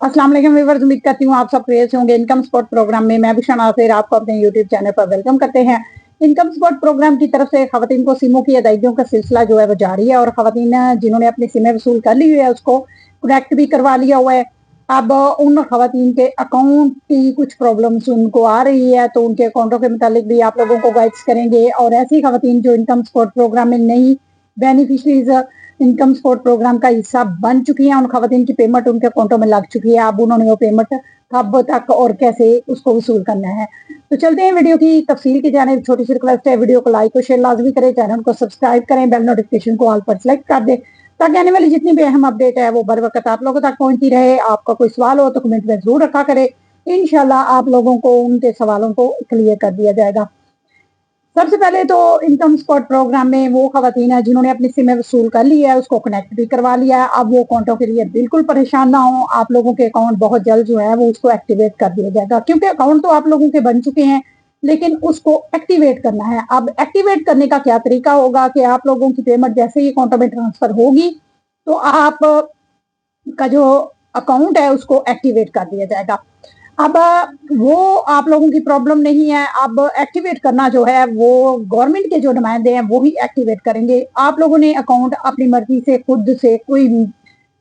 अस्सलाम वालेकुम व्यूअर्स, उम्मीद करती हूँ आप सब क्रिएट होंगे। इनकम स्पॉट प्रोग्राम में मैं भूषण आसिर आपको अपने यूट्यूब चैनल पर वेलकम करते हैं। इनकम स्पॉट प्रोग्राम की तरफ से खवातीन को सिमों की अदायगियों का सिलसिला जो है वो जारी है और खवातीन जिन्होंने अपनी सिमें वसूल कर ली हुई है उसको कनेक्ट भी करवा लिया हुआ है। अब उन खवातीन के अकाउंट की कुछ प्रॉब्लम्स उनको आ रही है तो उनके अकाउंटों के मुतालिक भी आप लोगों को गाइड्स करेंगे। और ऐसी खवातीन जो इनकम स्पॉट प्रोग्राम में नई बेनिफिशरीज इनकम सपोर्ट प्रोग्राम का हिस्सा बन चुकी हैं, उन खवातीन की पेमेंट उनके अकाउंटों में लग चुकी है। अब उन्होंने वो पेमेंट कब तक और कैसे उसको वसूल करना है। तो चलते हैं वीडियो की तफसील की जाने। छोटी सी रिक्वेस्ट है, वीडियो को लाइक और शेयर लाजमी करें, चैनल को सब्सक्राइब करें, बेल नोटिफिकेशन को ऑल पर सेलेक्ट कर दें ताकि आने वाली जितनी भी अहम अपडेट है वो बर वक्त आप लोगों तक पहुंचती रहे। आपका कोई सवाल हो तो कमेंट में जरूर रखा करें, इंशाल्लाह आप लोगों को उनके सवालों को क्लियर कर दिया जाएगा। सबसे पहले तो इनकम स्पॉट प्रोग्राम में वो खवातीन है जिन्होंने अपनी सिमें वसूल कर ली है, उसको कनेक्ट भी करवा लिया है। अब वो अकाउंटों के लिए बिल्कुल परेशान ना हो, आप लोगों के अकाउंट बहुत जल्द जो है वो उसको एक्टिवेट कर दिया जाएगा, क्योंकि अकाउंट तो आप लोगों के बन चुके हैं लेकिन उसको एक्टिवेट करना है। अब एक्टिवेट करने का क्या तरीका होगा कि आप लोगों की पेमेंट जैसे ही अकाउंटों में ट्रांसफर होगी तो आप का जो अकाउंट है उसको एक्टिवेट कर दिया जाएगा। अब वो आप लोगों की प्रॉब्लम नहीं है। अब एक्टिवेट करना जो है वो गवर्नमेंट के जो नुमाइंदे हैं वो ही एक्टिवेट करेंगे। आप लोगों ने अकाउंट अपनी मर्जी से खुद से कोई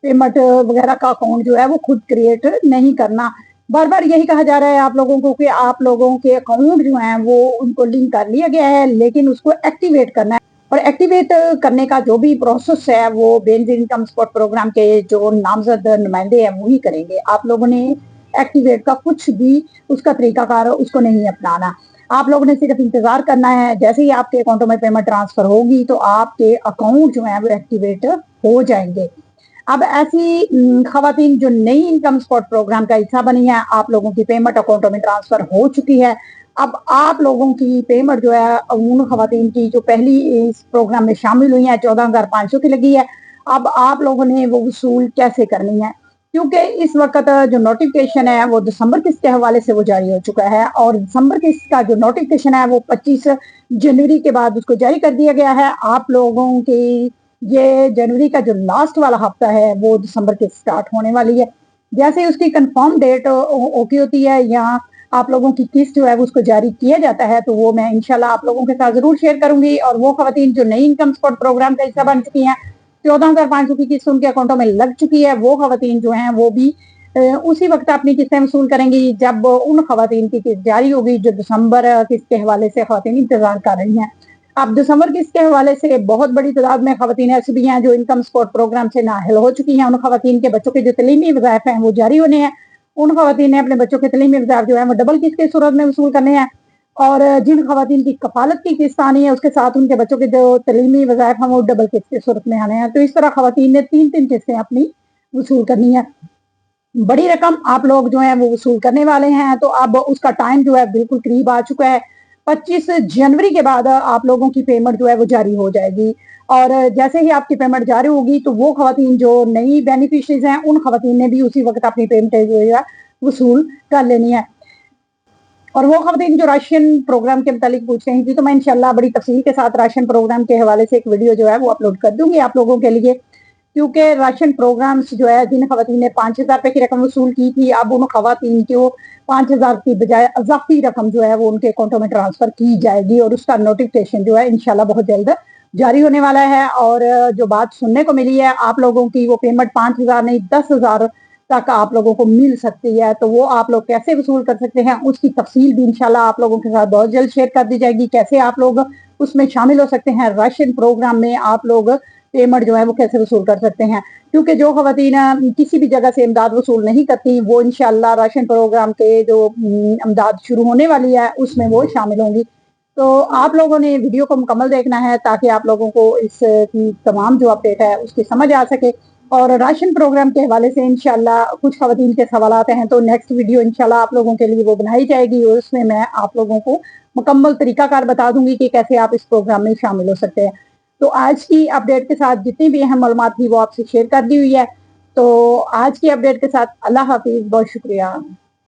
पेमेंट वगैरह का अकाउंट जो है वो खुद क्रिएट नहीं करना। बार बार यही कहा जा रहा है आप लोगों को कि आप लोगों के अकाउंट जो हैं वो उनको लिंक कर लिया गया है, लेकिन उसको एक्टिवेट करना है। और एक्टिवेट करने का जो भी प्रोसेस है वो बेनजीर इनकम सपोर्ट प्रोग्राम के जो नामजद नुमाइंदे हैं वही करेंगे। आप लोगों ने एक्टिवेट का कुछ भी उसका तरीकाकार उसको नहीं अपनाना। आप लोगों ने सिर्फ इंतजार करना है, जैसे ही आपके अकाउंटों में पेमेंट ट्रांसफर होगी तो आपके अकाउंट जो है वो एक्टिवेट हो जाएंगे। अब ऐसी खवातीन जो नई इनकम सपोर्ट प्रोग्राम का हिस्सा बनी है, आप लोगों की पेमेंट अकाउंटों में ट्रांसफर हो चुकी है। अब आप लोगों की पेमेंट जो है उन खवातीन की जो पहली इस प्रोग्राम में शामिल हुई है 14,500 की लगी है। अब आप लोगों ने वो वसूल कैसे करनी है, क्योंकि इस वक्त जो नोटिफिकेशन है वो दिसंबर किस्त के हवाले से वो जारी हो चुका है और दिसंबर किस्त का जो नोटिफिकेशन है वो 25 जनवरी के बाद उसको जारी कर दिया गया है। आप लोगों की ये जनवरी का जो लास्ट वाला हफ्ता है वो दिसंबर के स्टार्ट होने वाली है। जैसे उसकी कंफर्म डेट ओके होती है या आप लोगों की किस्त जो है उसको जारी किया जाता है तो वो मैं इंशाल्लाह आप लोगों के साथ जरूर शेयर करूंगी। और वो खवातीन जो नई इनकम सपोर्ट प्रोग्राम का हिस्सा बन चुकी हैं, 14,500 की किस्त उनके अकाउंटों में लग चुकी है, वो खवातीन जो हैं वो भी उसी वक्त अपनी किस्तें वसूल करेंगी जब उन खवातीन की किस्त जारी होगी जो दिसंबर किस्त के हवाले से खवातीन इंतजार कर रही हैं। अब दिसंबर किस्त के हवाले से बहुत बड़ी तादाद में खवातीन ऐसी भी हैं जो इनकम सपोर्ट प्रोग्राम से नाअहल हो चुकी हैं। उन खवातीन के बच्चों के जो तलीमी वज़ाइफ हैं वो जारी होने हैं। उन खवातीन ने अपने बच्चों के तलीमी वज़ाइफ जो है वो डबल किस्त की सूरत में वसूल करने हैं। और जिन खवातीन की कफालत की किस्त आनी है उसके साथ उनके बच्चों के जो तलीमी वज़ाइफ हैं वो डबल किस्त की सूरत में आने हैं। तो इस तरह खवातीन ने 3-3 किस्तें अपनी वसूल करनी है। बड़ी रकम आप लोग जो है वो वसूल करने वाले हैं, तो अब उसका टाइम जो है बिल्कुल करीब आ चुका है। 25 जनवरी के बाद आप लोगों की पेमेंट जो है वो जारी हो जाएगी। और जैसे ही आपकी पेमेंट जारी होगी तो वो खवातीन जो नई बेनिफिशरीज हैं उन खवातीन ने भी उसी वक्त अपनी पेमेंट जो है वसूल कर लेनी है। और वो खवातीन जो राशन प्रोग्राम के मुतालिक पूछ रही थी, तो मैं इंशाल्लाह बड़ी तफसील के साथ राशन प्रोग्राम के हवाले से एक वीडियो जो है वो अपलोड कर दूंगी आप लोगों के लिए। क्योंकि राशन प्रोग्राम्स जो है जिन खवातीन ने 5,000 रुपए की रकम वसूल की थी, अब उन खवातीन को 5,000 की बजाय अजाफी रकम जो है वो उनके अकाउंटों में ट्रांसफर की जाएगी और उसका नोटिफिकेशन जो है इंशाल्लाह बहुत जल्द जारी होने वाला है। और जो बात सुनने को मिली है आप लोगों की वो पेमेंट 5,000 नहीं 10,000 तक आप लोगों को मिल सकती है। तो वो आप लोग कैसे वसूल कर सकते हैं उसकी तफसील भी इंशाल्लाह आप लोगों के साथ बहुत जल्द शेयर कर दी जाएगी। कैसे आप लोग उसमें शामिल हो सकते हैं, राशन प्रोग्राम में आप लोग पेमेंट जो है वो कैसे वसूल कर सकते हैं। क्योंकि जो खवातीन किसी भी जगह से इमदाद वसूल नहीं करती वो इंशाल्लाह राशन प्रोग्राम के जो इमदाद शुरू होने वाली है उसमें वो शामिल होंगी। तो आप लोगों ने वीडियो को मुकम्मल देखना है ताकि आप लोगों को इस तमाम जो अपडेट है उसकी समझ आ सके। और राशन प्रोग्राम के हवाले से इंशाल्लाह कुछ खवातीन के सवाल हैं तो नेक्स्ट वीडियो इंशाल्लाह आप लोगों के लिए वो बनाई जाएगी और उसमें मैं आप लोगों को मुकम्मल तरीकाकार बता दूंगी कि कैसे आप इस प्रोग्राम में शामिल हो सकते हैं। तो आज की अपडेट के साथ जितनी भी अहम मालूमात थी वो आपसे शेयर कर दी हुई है। तो आज की अपडेट के साथ अल्लाह हाफिज, बहुत शुक्रिया।